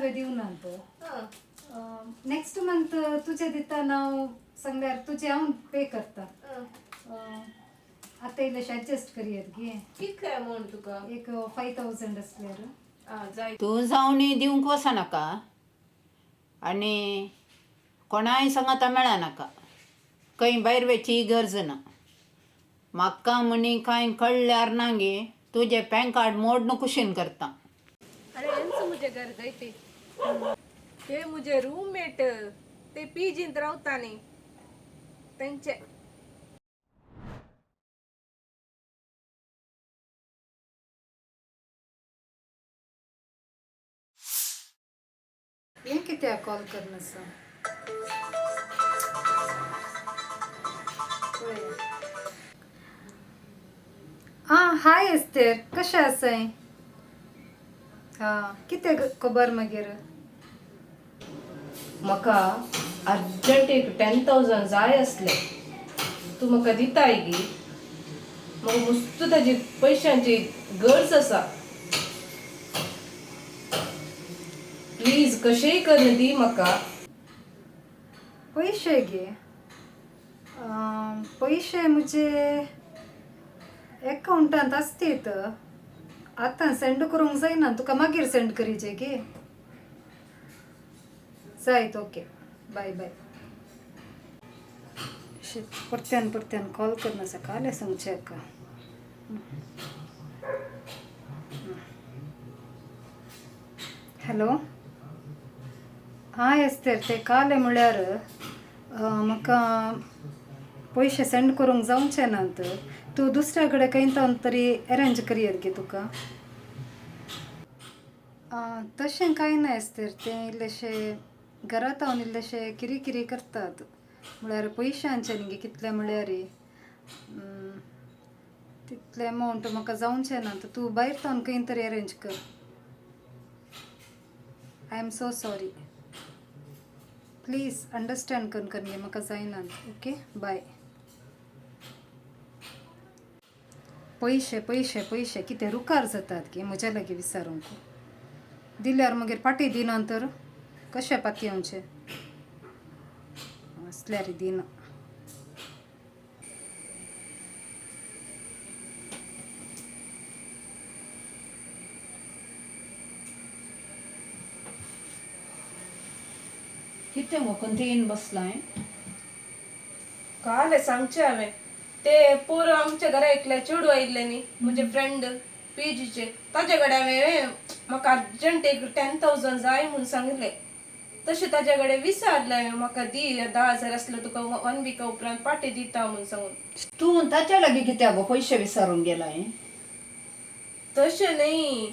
सगळे दिवन आणतो नेक्स्ट मंथ तुझे दिता नाव सांगल्यार तुझे हांव पे करता आता इल्लेशें एडजस्ट करयत गे कितले अमाउंट तुका एक 5000 असल्यार जाय तू जावनी दिवंक वचनाका आनी कोणाय सांगाता मेळनाका खंय भायर वयची गरज ना म्हाका म्हणी कांय कळल्यार नागे तुजें पॅन कार्ड मोडन कुशीन करता अरे यांचं मुझे घर गई ते मुझे रूममेट ते पीजींत रावतानी त्यांचे हें कित्याक कॉल करना आसा हाय एस्तेर कशें आसाय कितें खबर मागीर म्हाका अर्जंट एक 10,000 जाय असले तू म्हाका दिताय गी म्हाका मस्त ताजी पैशांची गरज आसा प्लीज कशेंय करून दी म्हाका पैसे गे पैसे मुझे अकाउंटांत आसतीत आतां सेंड करूंक जायना तुका मागीर सेंड करीचे गे जायत ओके बाय बाय परत्यान कॉल करना सकाळी सांगचे हाका हॅलो एस्तेर ते काले म्हळ्यार म्हाका पैसे सेंड करूंक जावचे नात तूं दुसऱ्या कडेन खंय तरी अरेंज करयत गे तुका तशें कांय ना एस्तेर तें इल्लेशें घरांत हांव इल्लेशें किरी करतात म्हळ्यार पयशांचे न्ही कितले म्हळ्यार तितले अमावंट म्हाका जावचे ना तूं भायर थावन खंय तरी अरेंज कर I am so sorry please understand करून गे म्हाका जायना ओके बाय पैसे कितें रुकार जातात की म्हज्या लागीं विचारूंक दिल्यार मागीर पाटी दिना तर कशें पातयेवचें असल्यार दिना कितें वकून येवन बसलाय काल सांगचे हांवें ते पोर आमच्या घरा एकल्या चेडूं आयिल्ले न्ही म्हजे फ्रेंड पीजीचे ताजे कडेन हांवें म्हाका अर्जंट एक 10,000 जाय म्हूण सांगले तशें ताजे कडेन विचारलें हांवें म्हाका दी 10,000 आसले तुका 1 विका उपरांत पाटी दिता म्हूण सांगून तूं ताच्या लागीं कित्याक गो पयशे विचारूंक गेलाय तशें न्ही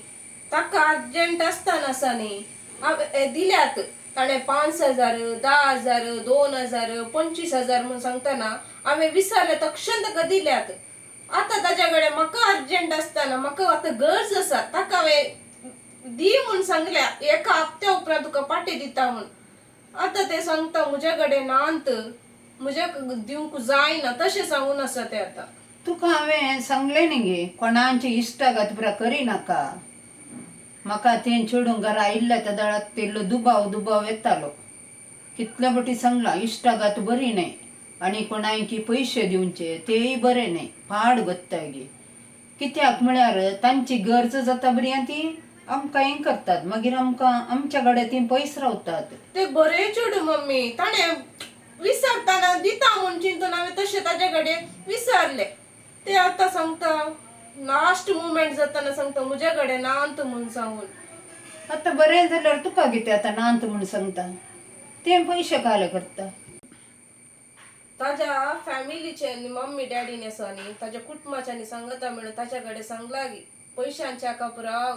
ताका अर्जंट आसतना आसा न्ही दिल्यात ताणें 5,000 10,000 2,000 25,000 म्हूण सांगतना हांवें विचारलें तक्षण ताका दिल्यात आतां ताच्या कडेन म्हाका अर्जंट आसतना म्हाका आतां गरज आसा ताका हांवें दी म्हूण सांगल्या एका हप्त्या उपरांत तुका पाटी दिता म्हूण आतां ते सांगता म्हज्या कडेन नांत म्हज्या दिवंक जायना तशें सांगून आसा ते आतां तुका हांवें सांगलें न्ही गे कोणाची इश्टागात करिनाका म्हाका तें चेडूं घरा आयिल्ल्या त्या दळाक तेल्लो दुबाव येतालो कितले फावटी सांगलां इश्टागात बरी न्हय आनी कोणायकी पयशे दिवचे तेय बरें न्हय पाड गत्ताय गे कित्याक म्हळ्यार तांची गरज जाता बरी ती आमकां हें करतात मागीर आमकां आमच्या कडेन ती पयस रावतात ते बरे चेडूं मम्मी ताणें विचारतना दिता म्हूण चिंतून हांवें तशें ताजे कडेन विचारलें ते आतां सांगता लास्ट मुमेंट जाताना सांगता म्हज्या कडेन नांत म्हूण सांगून आतां बरें जाल्यार तुका कितें आतां नांत म्हूण सांगता तें पयशे काले करता ताज्या फॅमिलीचे मम्मी डॅडीने आसा न्ही ताज्या कुटुंबाच्यांनी सांगता म्हणून ताच्या कडेन सांगला की पयशांच्या हाका पुरा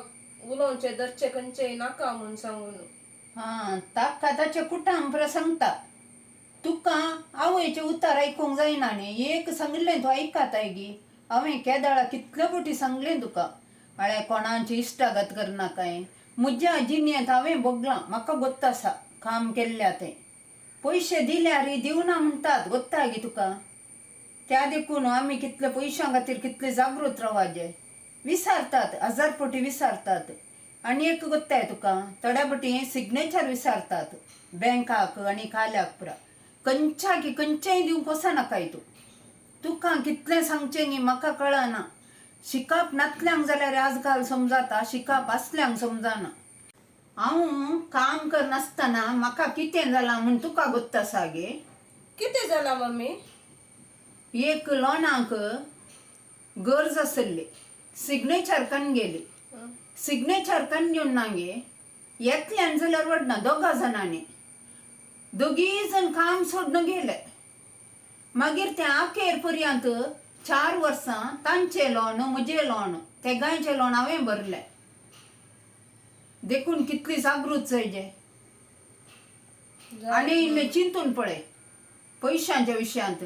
उलोवचे धरचे खंयचेय नाका म्हूण सांगून ताका ताचे कुटांब सांगता तुका आवयचे उतार आयकूंक जायना न्ही एक सांगलें तूं आयकाताय गी हांवें केदाळा कितले फावटी सांगलें तुका म्हळ्यार कोणाची इश्टागत करनाकाय म्हज्या जिणेंत हांवें भोगलां म्हाका गोत्त आसा काम केल्ल्या तें पयशे दिल्यार दिवना म्हणटात गोत्ता गी तुका त्या देखून आमी कितले पयशां खातीर कितले जागृत रावपाचें विचारतात 1000 फावटी विचारतात आणि एक गोष्ट आहे तुका तड्यापटी सिग्नेचर विचारतात बँकाक आणि खाल्याक पुरा कंचा की कंचाय दिवंक कसं नाका तू तुका कितले सांगचे नी म्हाका कळना शिकाप नातल्यांक जाल्यार आजकाल समजाता शिकाप असल्यांक समजाना हांव काम कर नासतना म्हाका कितें जाला म्हूण तुका गोत्ता सागे किती झाला मम्मी? एक लोनाक गरज आसली सिग्नेचर करून गेली सिग्नेचर करून घेवन नांगे एकल्यान जाल्यार वडना दोगा जाणांनी दोगी जण काम सोडून गेले मागीर ते अखेर पर्यंत 4 वर्सां तांचे लोन म्हजे लोन ते गायचे लोन हांवें भरले देखून कितली जागृत जायचे आणि इल्ले चिंतून पळय पयशांच्या विशयांत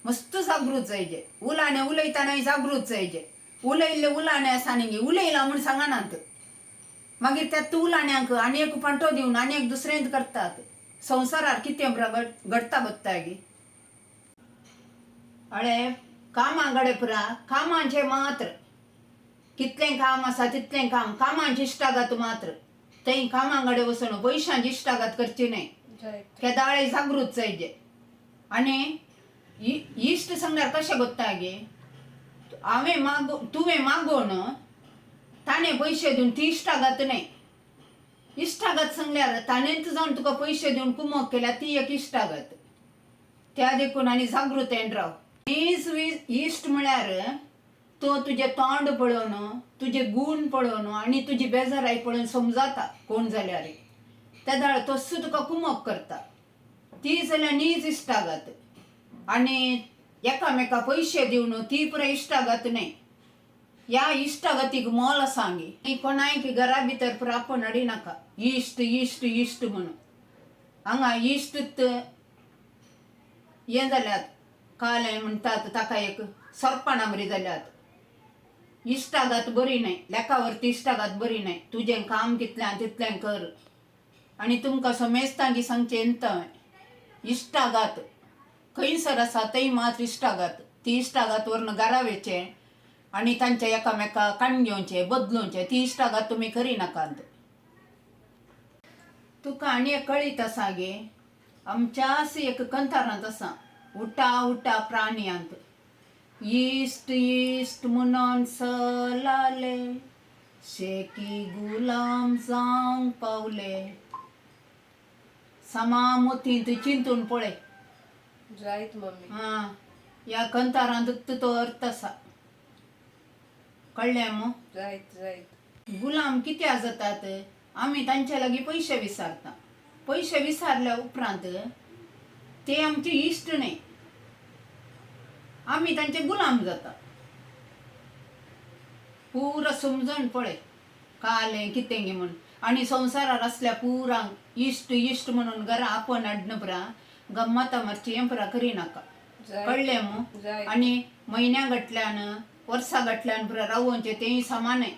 मस्त जागृत जायचे उलाणे उलयतानाय जागृत जायचे उलयल्ले उलाणे आसा न्ही उलयला म्हूण सांगनात मागीर त्या उलाण्यांक आनी एक पांटो दिवन आनी एक दुसरेंच करतात संवसारार कितें घडटा बसता गे अळे कामांकडे पुरा कामांचे मात्र कितलें काम आसा तितलें काम कामांची इश्टागात मात्र थंय कामांकडे वचून पयशांची इश्टागात करची न्हय केदाळे जागृत जायचे आनी इश्ट सांगल्यार कशें गोत्ता गे हांवें तुवें मागोवन ताणें पयशे दिवन ती इश्टागात न्हय इश्टागात सांगल्यार ताणेंच जावन तुका पयशे दिवन कुमक केल्या ती एक इश्टागात त्या देखून आनी जागृतायेन राव इश्ट म्हळ्यार तो तुजें तोंड पळोवन तुजे गूण पळोवन आनी तुजी बेजाराय पळोवन समजाता कोण जाल्यार तेदाळ तस्सो तुका कुमक करता ती जाल्यार नीज इश्टागात आनी एकामेका पयशे दिवन ती पुरो इश्टागात न्हय ह्या इश्टागतीक मोल आसा गे कोणाय घरा भितर पुरो आपूण हाडिनाका इश्ट इश्ट इश्ट म्हणून हांगा इश्ट हें जाल्यात कालें म्हणटात ताका एक सरपणां बरी जाल्यात इश्टागात बरी न्हय लेकावरती इश्टागात बरी न्हय तुजें काम कितल्यां तितलें कर आनी तुमकां समेस्तांगी सांगचें इंत इश्टागात खंयसर आसा थंय मात इश्टागात ती इश्टागात व्हरून घरा वेचें आनी तांचे एकामेका काण घेवचें बदलूचें ती इश्टागात तुमी करिनाकात तुका आनी एक कळीत आसा गे आमच्याच एक कंथारांत आसा उठा उठा प्राणियांत इश्ट इश्ट म्हणून सलाले शेकी गुलाम जावंक पावले समा मोतींत चिंतून पळय जायत मम्मी ह्या कंथारांत तो अर्थ आसा कळ्ळें मो जायत जायत गुलाम कित्याक जातात आमी तांचे लागीं पयशे विचारता पयशे विचारल्या उपरांत ते आमचे इश्ट न्हय आमी तांचे गुलाम जाता पुरो समजून पळय कालें कितें गे म्हूण आनी संवसारार असल्या पुरांक इश्ट इश्ट म्हणून घरा आपोवन हाडना पुरा गम्मता मारची हें पुरा करिनाका कळ्ळें मो आनी म्हयन्या गटल्यान वर्सां गटल्यान पुरा रावोवचें तेंय समानय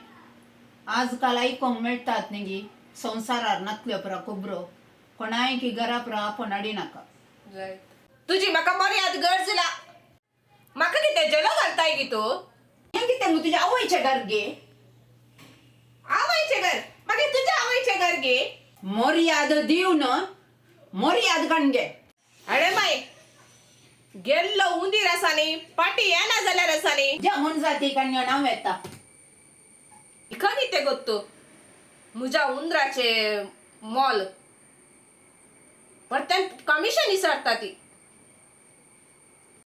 आजकाल आयकोंक मेळटात न्ही गे संवसारार नातल्यो पुरा खबरो कोणाय की घरा पुरा आपोवन हाडिनाका तुजी म्हाका मर्याद गरजला म्हाका कितें जलो घालताय गे तूं हें कितें गो तुज्या आवयचें घर गे आवयचें घर मागीर तुज्या आवयचें घर गे मर्याद दिवन मर्याद काण गे अरे बाय गेल्लो उंदीर आसा न्ही पाटी येना जाल्यार आसा न्ही ज्या म्हूण जाती काणयो नांव येता इका कितें गोत्तू म्हज्या उंदराचे मोल परतें कमिशन विचारता ती